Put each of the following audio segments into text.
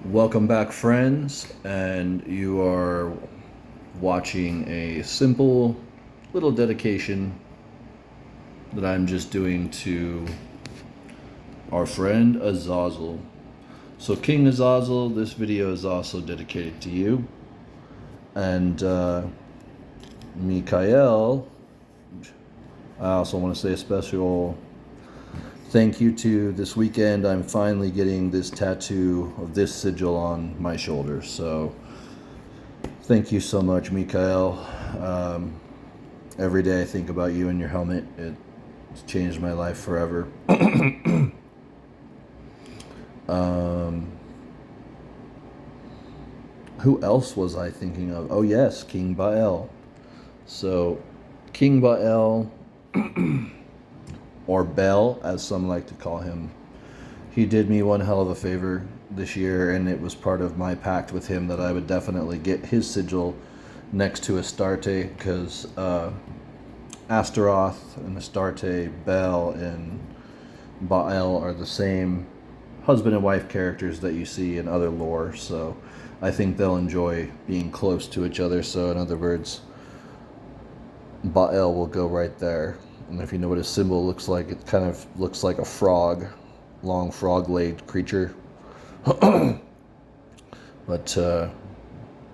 Welcome back, friends, and you are watching a simple little dedication that I'm just doing to our friend Azazel. So, King Azazel, this video is also dedicated to you. And Mikael, I also want to say a special thank you to this weekend. I'm finally getting this tattoo of this sigil on my shoulder. So, thank you so much, Mikael. Um, every day I think about you and your helmet. It's changed my life forever. um, who else was I thinking of? Oh, yes, King Baal. So, King Baal, or Bel, as some like to call him, he did me one hell of a favor this year, and it was part of my pact with him that I would definitely get his sigil next to Astarte, because Astaroth and Astarte, Bel and Baal are the same husband and wife characters that you see in other lore, so I think they'll enjoy being close to each other. So in other words, Baal will go right there. And if you know what his symbol looks like, it kind of looks like a frog, long frog-legged creature. But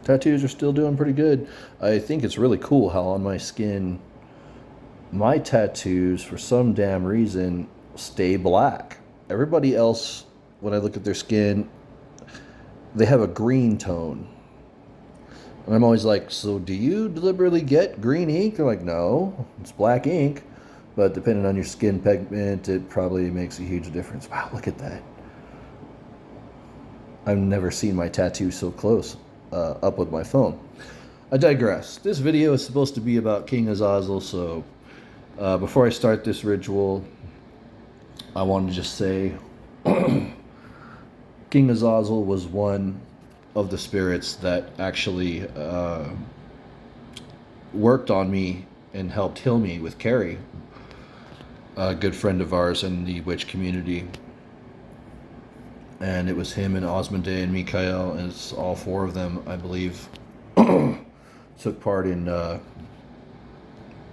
tattoos are still doing pretty good. I think it's really cool how on my skin, my tattoos, for some damn reason, stay black. Everybody else, when I look at their skin, they have a green tone. And I'm always like, so do you deliberately get green ink? They're like, no, it's black ink. But depending on your skin pigment, it probably makes a huge difference. Wow, look at that. I've never seen my tattoo so close up with my phone. I digress. This video is supposed to be about King Azazel, so before I start this ritual, I want to just say King Azazel was one of the spirits that actually worked on me and helped heal me with Carrie, a good friend of ours in the witch community. And it was him and Osmondé and Mikael, and it's all four of them, I believe, took part in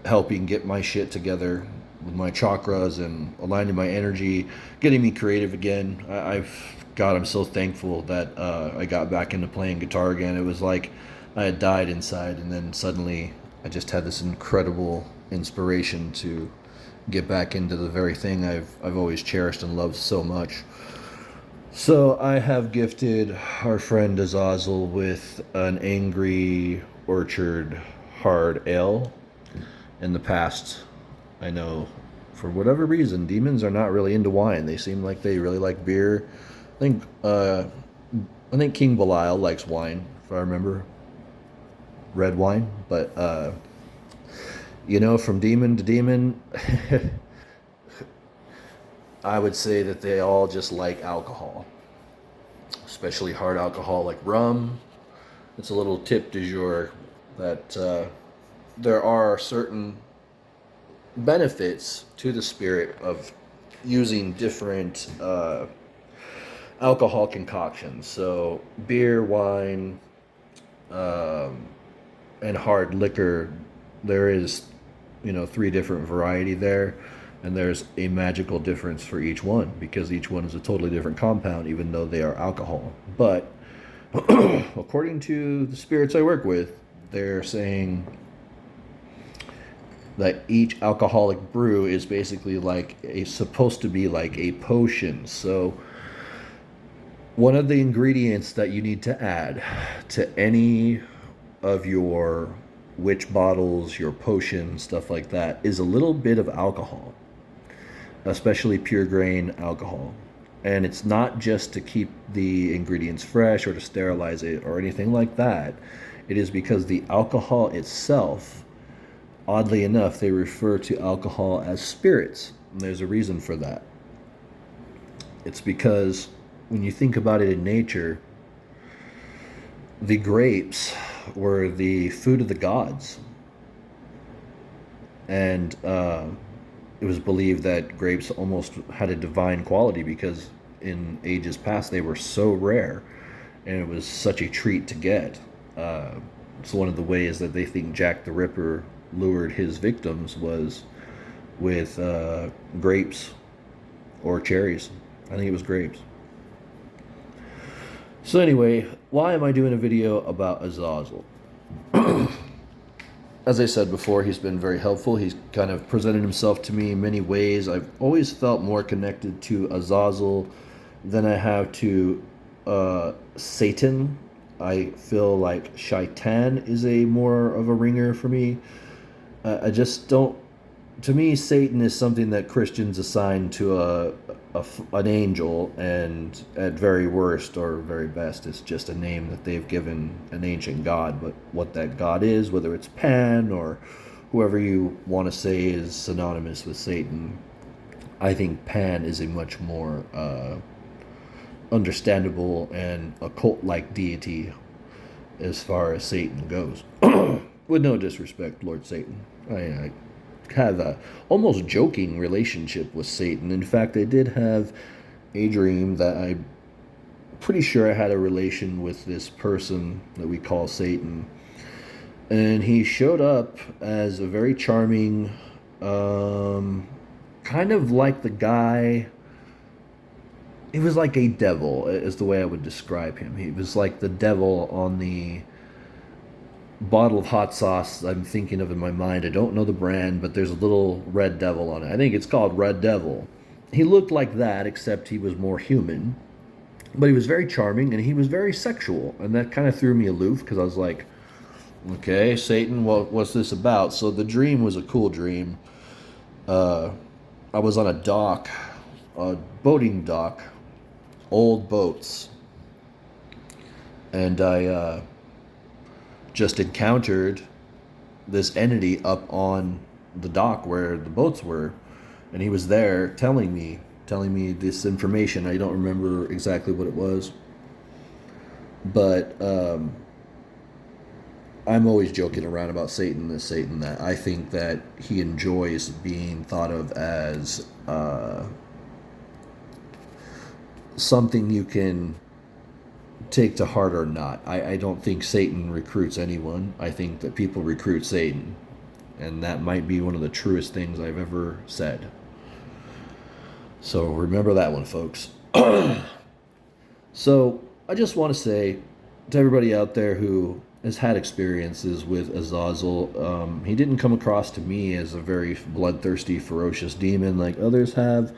helping get my shit together with my chakras and aligning my energy, getting me creative again. God, I'm so thankful that I got back into playing guitar again. It was like I had died inside, and then suddenly I just had this incredible inspiration to get back into the very thing I've always cherished and loved so much. So I have gifted our friend Azazel with an Angry Orchard hard ale. In the past, I know, for whatever reason, demons are not really into wine. They seem like they really like beer. I think King Belial likes wine, if I remember, red wine. But from demon to demon, I would say that they all just like alcohol, especially hard alcohol like rum. It's a little tip du jour that there are certain benefits to the spirit of using different alcohol concoctions. So beer, wine, and hard liquor, there is, three different variety there, and there's a magical difference for each one because each one is a totally different compound, even though they are alcohol. But according to the spirits I work with, they're saying that each alcoholic brew is basically supposed to be like a potion. So one of the ingredients that you need to add to any of your witch bottles, your potions, stuff like that, is a little bit of alcohol, especially pure grain alcohol. And it's not just to keep the ingredients fresh or to sterilize it or anything like that. It is because the alcohol itself, oddly enough, they refer to alcohol as spirits. And there's a reason for that. It's because when you think about it in nature, the grapes were the food of the gods. And it was believed that grapes almost had a divine quality because in ages past they were so rare. and it was such a treat to get. It's one of the ways that they think Jack the Ripper lured his victims was with grapes or cherries. I think it was grapes. So anyway, why am I doing a video about Azazel? As I said before, he's been very helpful. He's kind of presented himself to me in many ways. I've always felt more connected to Azazel than I have to Satan. I feel like Shaitan is a more of a ringer for me. I just don't. To me, Satan is something that Christians assign to an angel, and at very worst or very best, it's just a name that they've given an ancient god. But what that god is, whether it's Pan or whoever you want to say is synonymous with Satan, I think Pan is a much more understandable and occult-like deity as far as Satan goes. With no disrespect, Lord Satan. I have a almost joking relationship with Satan. In fact, I did have a dream that I'm pretty sure I had a relation with this person that we call Satan. And he showed up as a very charming, kind of like the guy. He was like a devil, is the way I would describe him. He was like the devil on the bottle of hot sauce I'm thinking of in my mind. I don't know the brand, but there's a little red devil on it. I think it's called Red Devil. He looked like that, except he was more human. But he was very charming, and he was very sexual. And that kind of threw me aloof, because I was like, okay, Satan, what's this about? So the dream was a cool dream. I was on a dock, a boating dock, old boats. And I just encountered this entity up on the dock where the boats were, and he was there telling me this information. I don't remember exactly what it was, but I'm always joking around about Satan, this Satan that. I think that he enjoys being thought of as something you can take to heart or not. I don't think Satan recruits anyone. I think that people recruit Satan. And that might be one of the truest things I've ever said. So remember that one, folks. So I just want to say to everybody out there who has had experiences with Azazel, he didn't come across to me as a very bloodthirsty, ferocious demon like others have.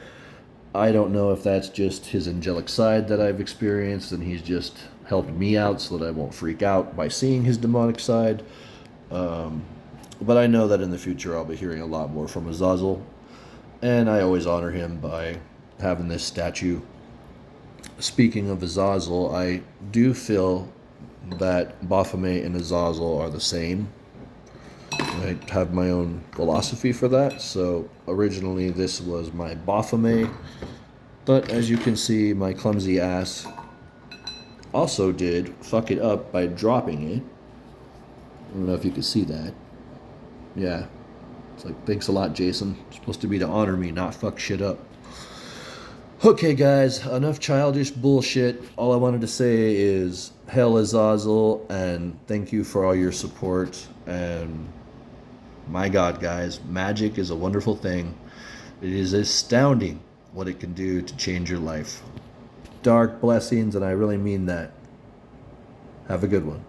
I don't know if that's just his angelic side that I've experienced, and he's just helped me out so that I won't freak out by seeing his demonic side. But I know that in the future I'll be hearing a lot more from Azazel, and I always honor him by having this statue. Speaking of Azazel, I do feel that Baphomet and Azazel are the same. I have my own philosophy for that. So originally this was my Baphomet, but as you can see, my clumsy ass also did fuck it up by dropping it. I don't know if you can see that. Yeah. It's like, thanks a lot, Jason. It's supposed to be to honor me, not fuck shit up. Okay, guys, enough childish bullshit. All I wanted to say is Hail Azazel, and thank you for all your support. And my God, guys, magic is a wonderful thing. It is astounding what it can do to change your life. Dark blessings, and I really mean that. Have a good one.